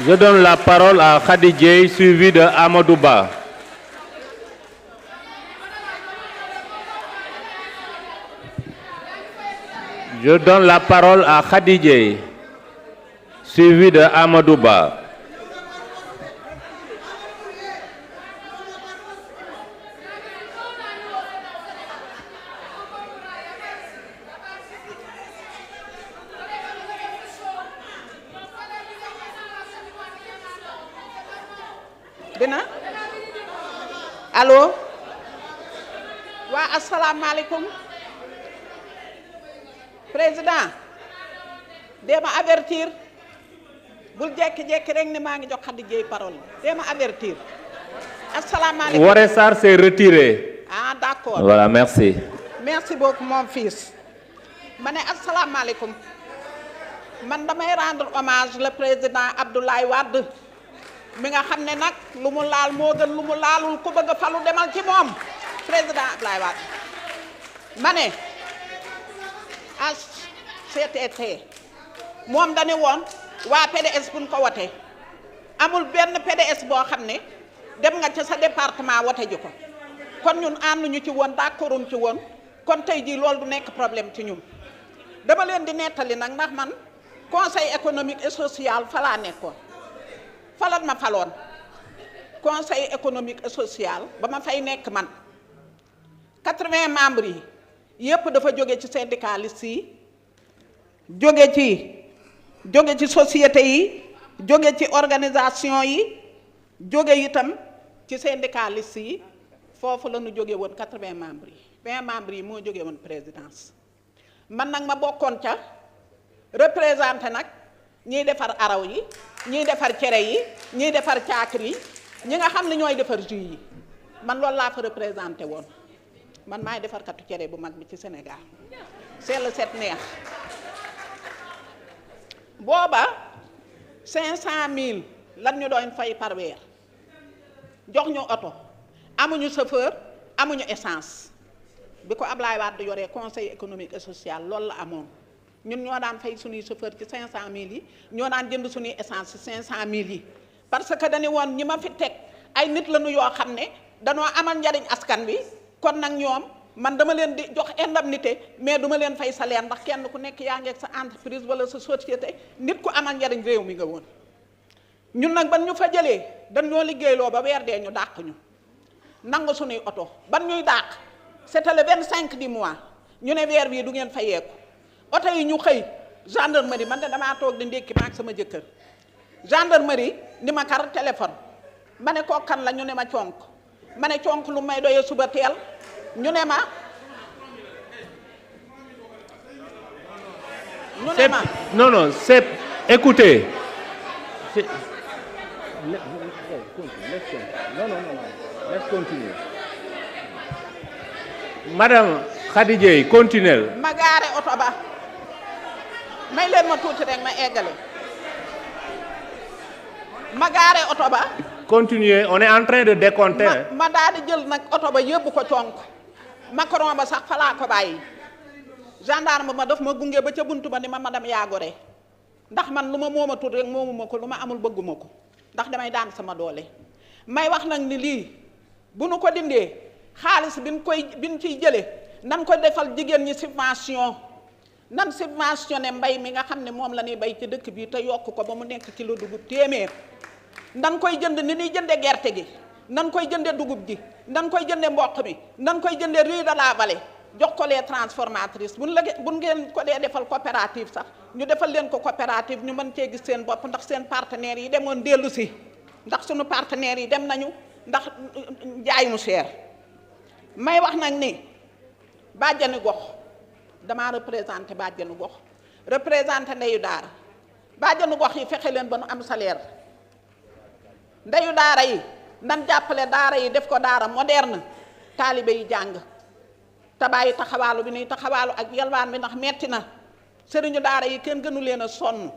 Je donne la parole à Khady Dieye, suivi de Amadou Ba. Je donne la parole à Khady Dieye, suivi de Amadou Ba. dina allo waa asalaamaaleykum président dema avertir bul jekki-jekki rek ni maa ngi jox Khady Dieye parole dema avertir asalaamaaleykum. Woré Sarr s'est retiré. Ah d'accord. Voilà, merci. Merci beaucoup mon fils. ma ne asalaamaaleykum man damay rendre hommage le président Abdoulaye Wade mi nga xam ne nag lu mu laal moo gën lu mu laalul ku bëgg a falu demal ci moom président Abdoulaye Wade ma ne HCCT moom dañu woon waa PDS buñ ko wote amul benn PDS boo xam ne dem nga ca sa département wote ji ko kon ñun ànduñu ci woon d'accorduñ ci woon kon tey jii loolu du nekk problème ci ñun dama leen di nettali nag ndax man conseil économique et social fa laa nekkoon falan ma faloon conseil économique et social ba ma fay nekk man 80 membres yi yépp dafa jóge ci syndicalistes yi jóge ci société yi jóge ci organisation yi jóge itam ci syndicalistes yi foofu la ñu jóge woon 80 membres yi 20 membres yi moo jóge woon présidence man nag ma bokkoon ca représenté nag ñiy defar araw yi ñiy defar cere yi ñiy defar caakri yi ñi nga xam ne ñooy defar jus yi man loolu laa fa représenté woon man maay defarkatu cere bu mag bi ci Sénégal c'est le set neex booba 500000 lan ñu doon fay par weer jox ñu oto amuñu chauffeur amuñu essence bi ko Ablaye Wade yoree conseil économique et social loolu la amoon ñun ñoo daan fay suñuy chauffeur ci 500000 yi ñoo daan jënd suñuy essence ci 500000 yi parce que dañu woon ñi ma fi teg ay nit lañu yoo xam ne danoo amal njariñ askan wi kon nag ñoom man dama leen di jox indemnité mais duma leen fay salaire ndax kenn ku nekk yaa ngi ak sa entreprise wala sa société nit ku amal njariñ réew mi nga woon ñun nag ban ñu fa jëlee dañ ñoo liggéeyloo ba weer dee ñu dàq ñu nangu suñuy oto ban ñuy dàq c'était le 25 du mois ñu ne weer bii du ngeen fayeeku oto yi ñu xëy gendarmerie man de damaa toog di ndékki ma ak sama jëkkër gendarmerie ni ma kar téléphone ma ne koo kan la ñu ne ma conk ma ne conk lu may doyee suba teel ñu ne ma non c'est écoutez let's continue. Madame Khady Dieye, continuez. ma gaare oto ba may leen ma tuuti rek ma eggale ma gaare oto ba. Continuez, on est en train de décompter. ma daal di jël nag oto ba yóbbu ko conk Macron ba sax falaa ko bàyyi gendarme ma daf ma gunge ba ca buntu ba ni ma madame Yaagore ndax man lu ma moomatul rek moomuma ko lu ma amul bëgguma ko ndax damay daan sama doole may wax nag ni lii bu nu ko dindee xaalis bin ciy jële nan ko defal jigéen ñi subvention nan subventionné mbay mi nga xam ne moom la ñuy bay ci dëkk bi te yokk ko ba mu nekk kilo dugub téeméer nan koy jënd ni ñuy jënde gerte gi nan koy jënde dugub ji nan koy jënde mboq mi nan koy jënde riz de la vallée jox ko les transformatrices buñ ngeen ko dee defal coopérative sax ñu defal leen ko coopérative ñu mën cee gis seen bopp ndax seen partenaires yi demoon dellu si ndax suñu partenaires yi dem nañu ndax njaay mu cher may wax nag ni bàjjani gox damaa représenté bàjjanu gox représenté ndeyu daara bàjjanu gox yi fexe leen ba nu am salaire ndeyu daara yi nan jàppale daara yi def ko daara moderne taalibe yi jàng te bàyyi taxawaalu bi nuy taxawaalu ak yalwaan bi ndax metti na sëriñu daara yi kenn gënu leen a sonn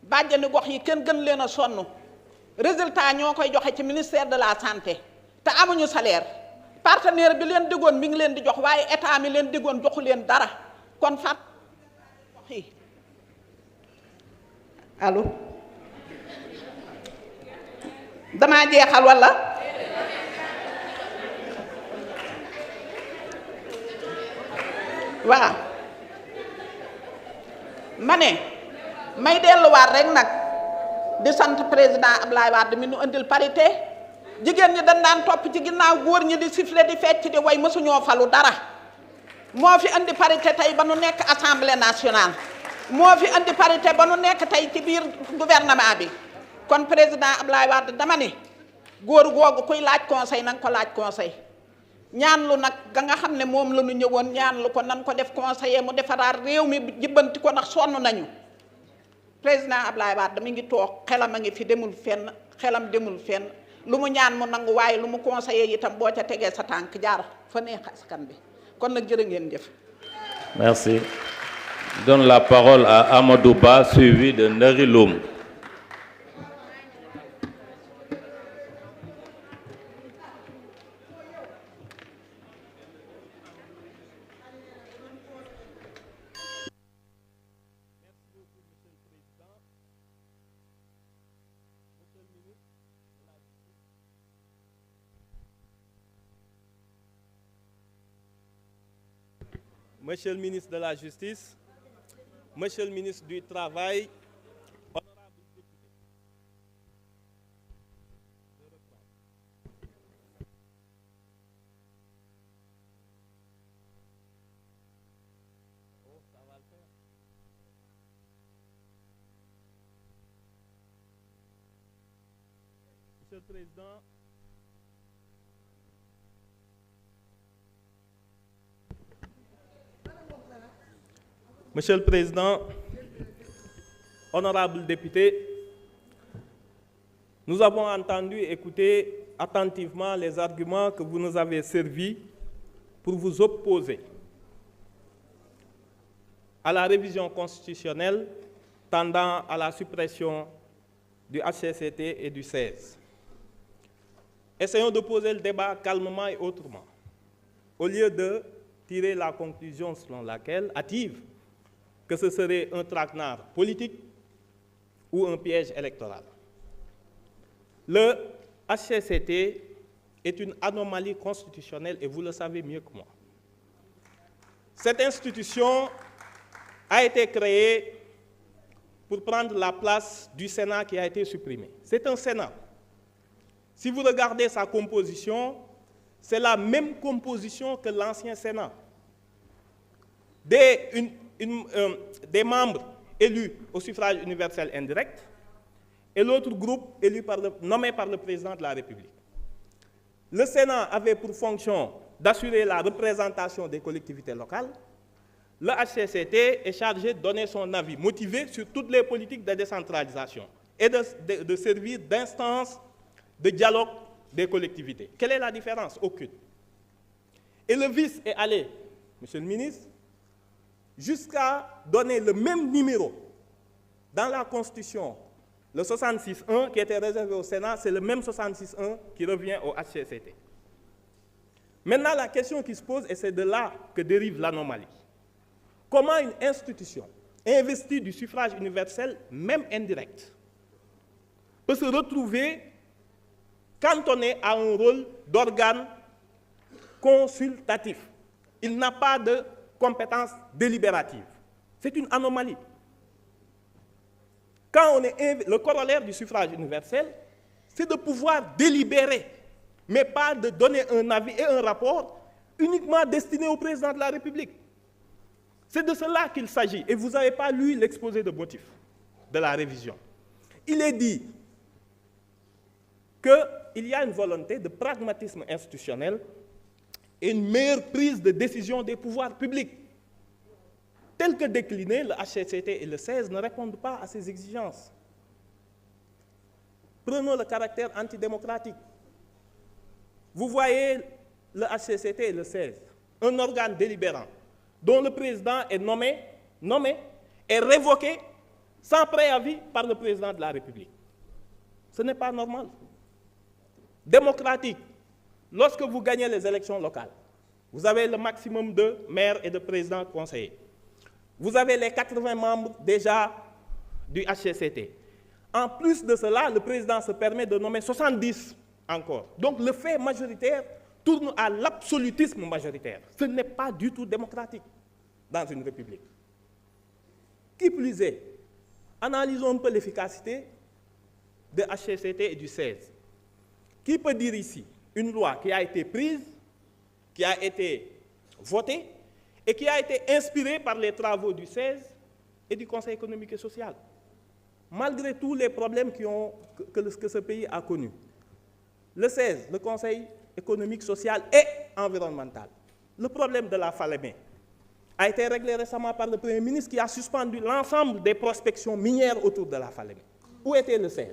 bàjjani gox yi kenn gënu leen a sonn résultat ñoo koy joxe ci ministère de la santé te amuñu salaire partenaire bi leen diggoon mi ngi leen di jox waaye état mi leen diggoon joxu leen dara kon fat allo damaa jeexal walla waaw ma ne may delluwaat rek nag di sant président Ablaye Wade mi nu indil parité jigéen ñi dañ daan topp ci ginnaaw góor ñi di siffler di fecc di way mësuñoo falu dara moo fi indi parité tey ba nu nekk assemblée nationale moo fi indi parité ba nu nekk tey ci biir gouvernement bi kon président Ablaye Wade dama ne góor googu kuy laaj conseil na nga ko laaj conseil ñaan lu nag ga nga xam ne moom la ñu ñëwoon ñaan lu ko nan ko def conseiller mu defaraat réew mi jibbanti ko ndax sonn nañu président Ablaye Wade mi ngi toog xelam a ngi fi demul fenn xelam demul fenn lu mu ñaan mu nangu waaye lu mu conseiller itam boo ca tegee sa tànk jaar fa neex askan bi kon nag jërë ngeen jëf. Merci. Je donne la parole à Amadou Ba, suivi de Ndari Loum. Monsieur le ministre de la Justice, Monsieur le ministre du Travail, honorables députés. Monsieur le Président, Monsieur le Président, honorables députés, nous avons entendu et écouté attentivement les arguments que vous nous avez servis pour vous opposer à la révision constitutionnelle tendant à la suppression du HCCT et du 16. Essayons de poser le débat calmement et autrement, au lieu de tirer la conclusion selon laquelle, hâtive, que ce serait un traquenard politique ou un piège électoral. Le HCCT est une anomalie constitutionnelle et vous le savez mieux que moi. Cette institution a été créée pour prendre la place du Sénat qui a été supprimé. C'est un Sénat. Si vous regardez sa composition, c'est la même composition que l'ancien Sénat. Des membres élus au suffrage universel indirect et l'autre groupe nommé par le président de la République. Le Sénat avait pour fonction d'assurer la représentation des collectivités locales. Le HCCT est chargé de donner son avis motivé sur toutes les politiques de décentralisation et de servir d'instance de dialogue des collectivités. Quelle est la différence? Aucune. Et le vice est allé, Monsieur le ministre, jusqu'à donner le même numéro dans la Constitution, le 66.1 qui était réservé au Sénat, c'est le même 66.1 qui revient au HCCT. Maintenant, la question qui se pose, et c'est de là que dérive l'anomalie. Comment une institution investie du suffrage universel, même indirect, peut se retrouver cantonné à un rôle d'organe consultatif? Il n'a pas de compétence délibérative. C'est une anomalie. Quand le corollaire du suffrage universel, c'est de pouvoir délibérer, mais pas de donner un avis et un rapport uniquement destiné au président de la République. C'est de cela qu'il s'agit. Et vous n'avez pas lu l'exposé de motifs de la révision. Il est dit qu'il y a une volonté de pragmatisme institutionnel et une meilleure prise de décision des pouvoirs publics. Tel que décliné, le HCCT et le 16 ne répondent pas à ces exigences. Prenons le caractère antidémocratique. Vous voyez le HCCT et le 16, un organe délibérant dont le président est nommé et révoqué sans préavis par le président de la République. Ce n'est pas normal. Démocratique, lorsque vous gagnez les élections locales, vous avez le maximum de maires et de présidents conseillers. Vous avez les 80 membres déjà du HCCT. En plus de cela, le président se permet de nommer 70 encore. Donc le fait majoritaire tourne à l'absolutisme majoritaire. Ce n'est pas du tout démocratique dans une république. Qui plus est, analysons un peu l'efficacité de HCCT et du 16. Qui peut dire ici une loi qui a été prise, qui a été votée et qui a été inspirée par les travaux du 16 et du Conseil économique et social, malgré tous les problèmes que ce pays a connus. Le 16, le Conseil économique, social et environnemental. Le problème de la Falémé a été réglé récemment par le Premier ministre qui a suspendu l'ensemble des prospections minières autour de la Falémé. Où était le 16?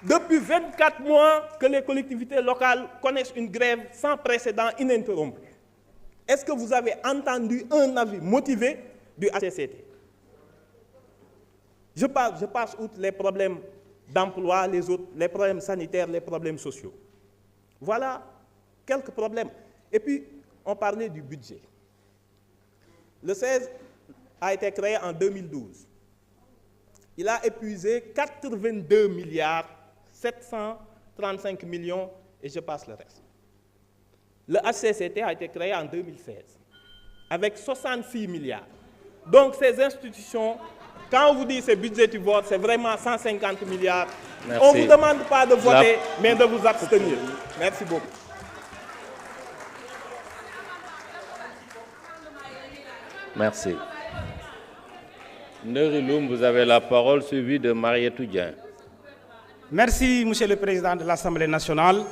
Depuis 24 mois que les collectivités locales connaissent une grève sans précédent ininterrompue. Est-ce que vous avez entendu un avis motivé du HCCT? Je passe outre les problèmes d'emploi, les problèmes sanitaires, les problèmes sociaux. Voilà quelques problèmes. Et puis, on parlait du budget. Le 16 a été créé en 2012. Il a épuisé 82 milliards 735 millions et je passe le reste. Le HCCT a été créé en 2016 avec 66 milliards. Donc ces institutions, quand on vous dit c'est budgétivore, c'est vraiment 150 milliards. Merci. On ne vous demande pas de voter, mais de vous abstenir. Merci beaucoup. Merci. Neriloum, vous avez la parole, suivi de Marietou Dieng. Merci, Monsieur le Président de l'Assemblée nationale.